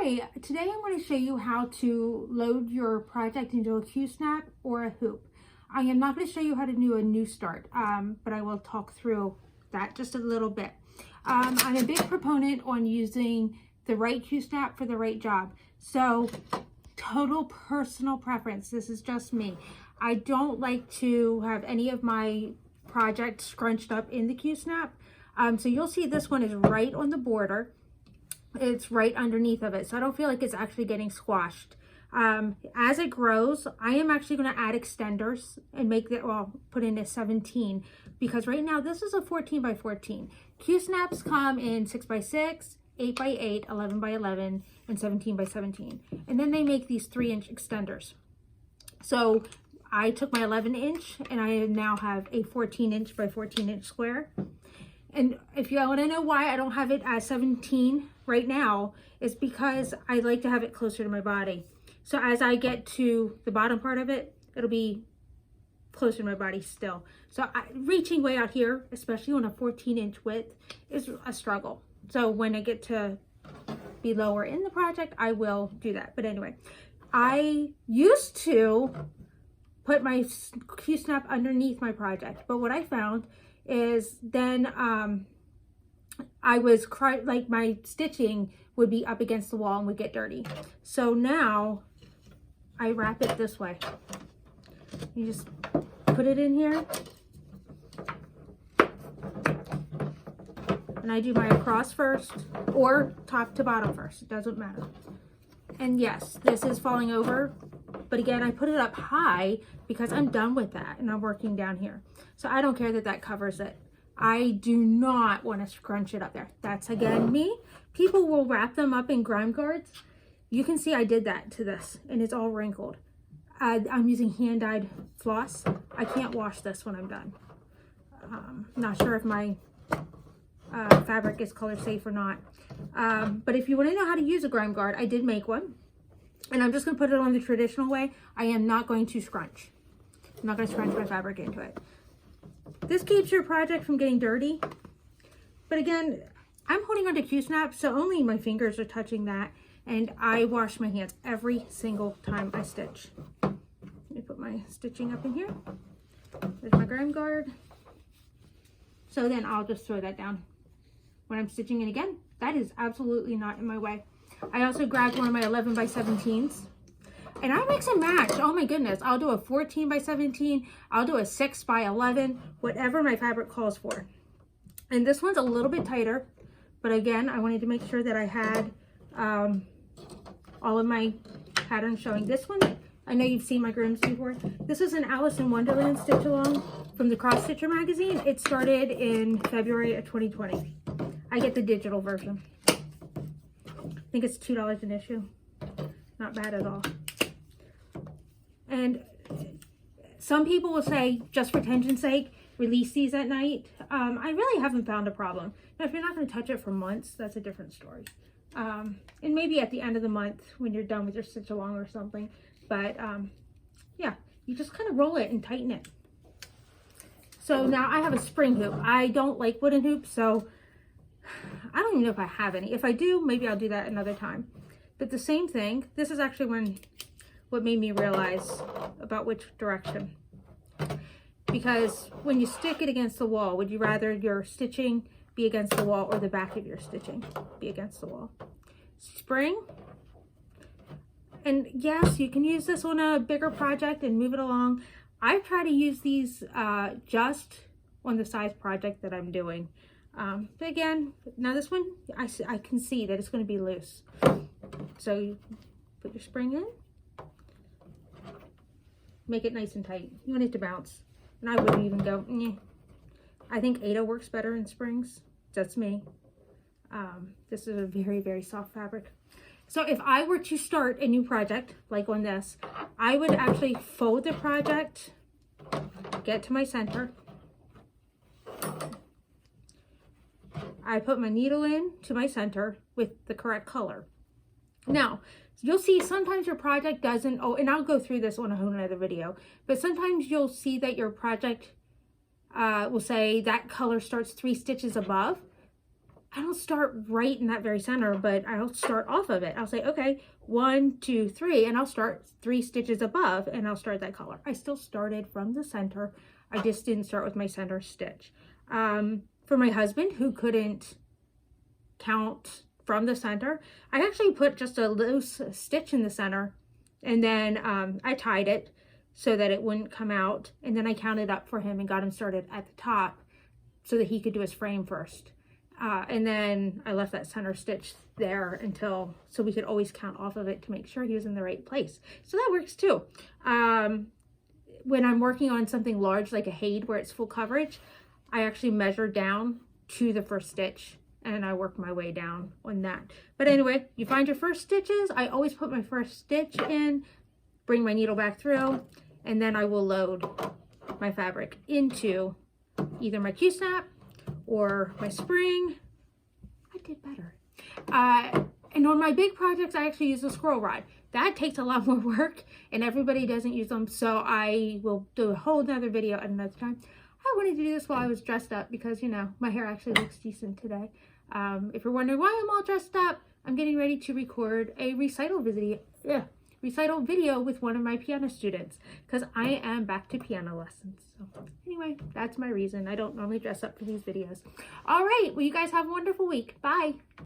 Hi, today I'm going to show you how to load your project into a Q-snap or a hoop. I am not going to show you how to do a new start, but I will talk through that just a little bit. I'm a big proponent on using the right Q-snap for the right job. So total personal preference, this is just me. I don't like to have any of my projects scrunched up in the Q-snap. So you'll see this one is right on the border. It's right underneath of it, so I don't feel like it's actually getting squashed. As it grows, I am actually going to add extenders and make it, well, put in a 17, because right now this is a 14 by 14. Q-snaps come in 6 by 6, 8 by 8, 11 by 11, and 17 by 17. And then they make these 3-inch extenders. So I took my 11-inch and I now have a 14-inch by 14-inch square. And if you want to know why I don't have it at 17 right now, is because I like to have it closer to my body. So as I get to the bottom part of it, it'll be closer to my body still. So reaching way out here, especially on a 14-inch width, is a struggle. So when I get to be lower in the project, I will do that. But anyway, I used to put my Q-snap underneath my project, but what I found is then I was like my stitching would be up against the wall and would get dirty. So now I wrap it this way. You just put it in here and I do my across first or top to bottom first, it doesn't matter. And yes, this is falling over, but again, I put it up high because I'm done with that and I'm working down here. So I don't care that that covers it. I do not want to scrunch it up there. That's again me. People will wrap them up in grime guards. You can see I did that to this and it's all wrinkled. I'm using hand-dyed floss. I can't wash this when I'm done. Not sure if my fabric is color safe or not. But if you want to know how to use a grime guard, I did make one. And I'm just going to put it on the traditional way. I am not going to scrunch. I'm not going to scrunch my fabric into it. This keeps your project from getting dirty. But again, I'm holding onto Q-snap, so only my fingers are touching that. And I wash my hands every single time I stitch. Let me put my stitching up in here. There's my grime guard. So then I'll just throw that down when I'm stitching it again. That is absolutely not in my way. I also grabbed one of my 11 by 17s. And I mix and match. Oh my goodness. I'll do a 14 by 17. I'll do a 6 by 11. Whatever my fabric calls for. And this one's a little bit tighter. But again, I wanted to make sure that I had all of my patterns showing. This one, I know you've seen my Grimm's before. This is an Alice in Wonderland stitch along from the Cross Stitcher magazine. It started in February of 2020. I get the digital version. I think it's $2 an issue. Not bad at all. And some people will say, just for tension's sake, release these at night. I really haven't found a problem. Now, if you're not going to touch it for months, that's a different story. And maybe at the end of the month when you're done with your stitch along or something. But yeah, you just kind of roll it and tighten it. So now I have a spring hoop. I don't like wooden hoops, so I don't even know if I have any. If I do, maybe I'll do that another time. But the same thing, this is actually what made me realize about which direction. Because when you stick it against the wall, would you rather your stitching be against the wall or the back of your stitching be against the wall? Spring. And yes, you can use this on a bigger project and move it along. I try to use these just on the size project that I'm doing. But again, now this one, I can see that it's going to be loose. So you put your spring in. Make it nice and tight. You want it to bounce. And I wouldn't even go, nyeh. I think Aida works better in springs. That's me. This is a very, very soft fabric. So if I were to start a new project, like on this, I would actually fold the project, get to my center. I put my needle in to my center with the correct color. Now, you'll see sometimes your project doesn't, and I'll go through this on a whole nother video, but sometimes you'll see that your project will say that color starts 3 stitches above. I don't start right in that very center, but I'll start off of it. I'll say, okay, 1, 2, 3, and I'll start 3 stitches above, and I'll start that color. I still started from the center. I just didn't start with my center stitch. For my husband, who couldn't count from the center, I actually put just a loose stitch in the center, and then I tied it so that it wouldn't come out, and then I counted up for him and got him started at the top so that he could do his frame first. And then I left that center stitch there so we could always count off of it to make sure he was in the right place. So that works too. When I'm working on something large like a HAID where it's full coverage, I actually measure down to the first stitch and I work my way down on that. But anyway, you find your first stitches. I always put my first stitch in, bring my needle back through, and then I will load my fabric into either my Q-snap or my spring. I did better. And on my big projects, I actually use a squirrel rod. That takes a lot more work and everybody doesn't use them. So I will do a whole nother video at another time. I wanted to do this while I was dressed up because, you know, my hair actually looks decent today. If you're wondering why I'm all dressed up, I'm getting ready to record a recital video with one of my piano students because I am back to piano lessons. So anyway, that's my reason. I don't normally dress up for these videos. All right, well, you guys have a wonderful week. Bye.